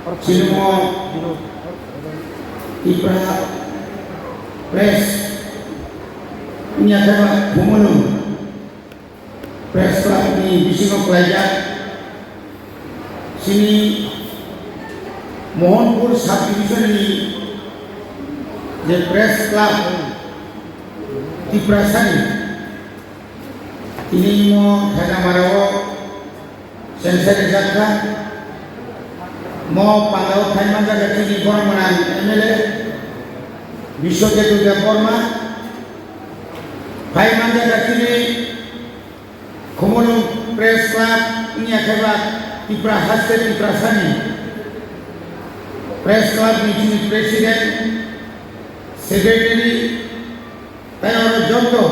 Sinmo Tipra Press Nyata Bumulung Press Club ni Bisingo Pelajar sini Mohanpur Subdivision ni The Press Club Tipra Sani ini mo Khana Marawo Sensor Jakka mo Pandau Thaiman jaga ini Bormanan MLA Biswajit Borma Thaiman jaga ini Khumulung Press Club ini akibat Tipra Haste Tipra Sani Press Club ni Presiden Secretary Tayo Jondo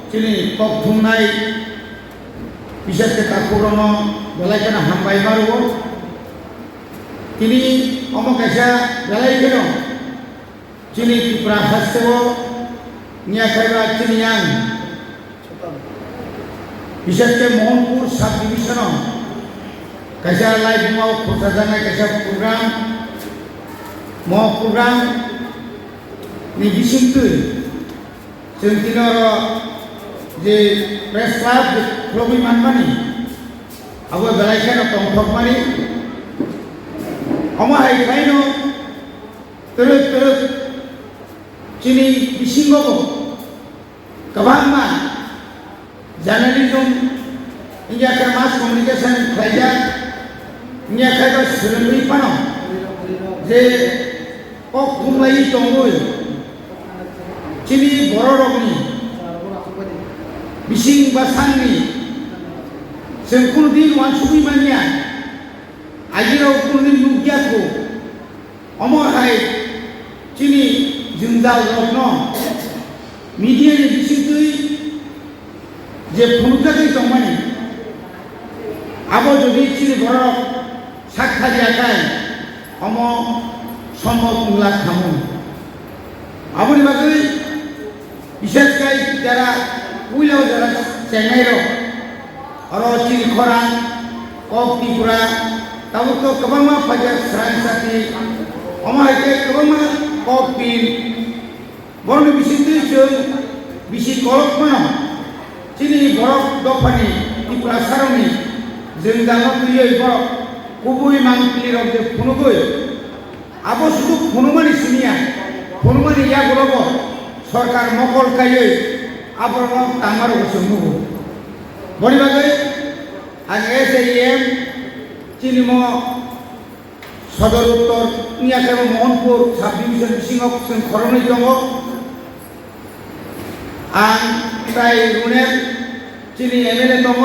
Cini Kok Thumnai Bisa kita kurono Balai kena hambai baru Kini omong kaisa Balai kena Cini Tipra Hastewo Nia kaiba cini yang Bisa ke Mohanpur Subdivision Kaisa live mau Kursajangai kaisa program Mau program Ni bisingtu Sentinoro Je Press Club Klobi Manmani Abu Balai kena Tongkok Mani Oma hai kaino Terus Cini bisingo Kabangma Journalism India ke mass communication kerja India ke seluruh pano Je Kok kumai tonggoy Cini bororok ni Bising basang ni Sengkul din wan subi manya Ajiro kun din lugia ko Omor hai Cini jundal lokno Media ni bising tui Je pulka kai tongmani Abo jodi cini bororok Sakha diakai Omo Sombol mulak kamu Abo ni bagai বিশেষ করে যারা উইলাও যারা চেন্নাইরো আরো চিনি খরাং cock Tripura তাও তো কবামা ফাজার সারাং সাথে অমাইতে কবামা cock pin বর্ণ বিশিষ্ট বিশি কলক মানো চিনি বরফ দফানি ত্রিপুরা সারনি जों दानो তুই বরফ কুবুই মাংপিলি রবে ফুনুগই আবো শুধু ফুনুমানি শুনিয়া ফুনুমানি ইয়া গলব সরকার মকল কাইয়ে আবরণ তামার বসুমু বড়িবাগে আজ এসএম চিনিম সদর উত্তর নিয়াকেব মোহনপুর সাবডিভিশন বিসিংক जों খরণই দङ आं प्राय रुनेर चिनि एमएलए दङ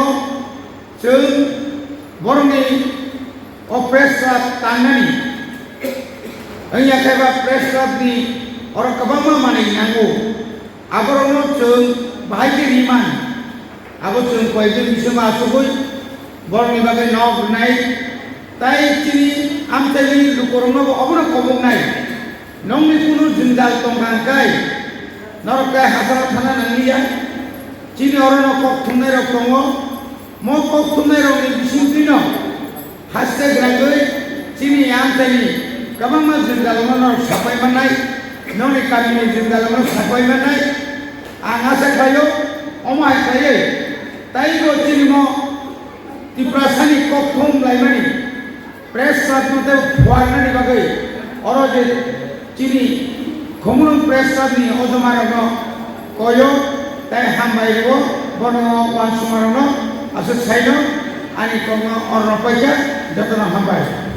जों बरंनि प्रेस क्लाब तांनानि नियाकेब प्रेस क्लाबनि Orang kebama mana yang aku, abarono ceng bahaya riman, aku ceng kau itu bisa masuk koi, borong ibagai nok naik, tapi cini am tadi lukorono abarono kobong naik, nong ni kuno jendal tongkang kai, norok kai hasil tanah nangiya, cini orang kok tunai rok tongo, mau kok tunai rok ni bising tino, hasil gerangai, cini am tadi, kebama jendal mana sampai mana Noni kami ni jendal mana sampai mana? Angasa kayo, omai kaye. Tapi kalau cini mo di prasani kok thom lagi mana? Press club tu tu warna ni bagai. Orang je cini Khumulung press club ni ojomara no koyo. Tapi hambai lego bono wan sumarono asal sayo ani kono orang pajak jatuh hambai.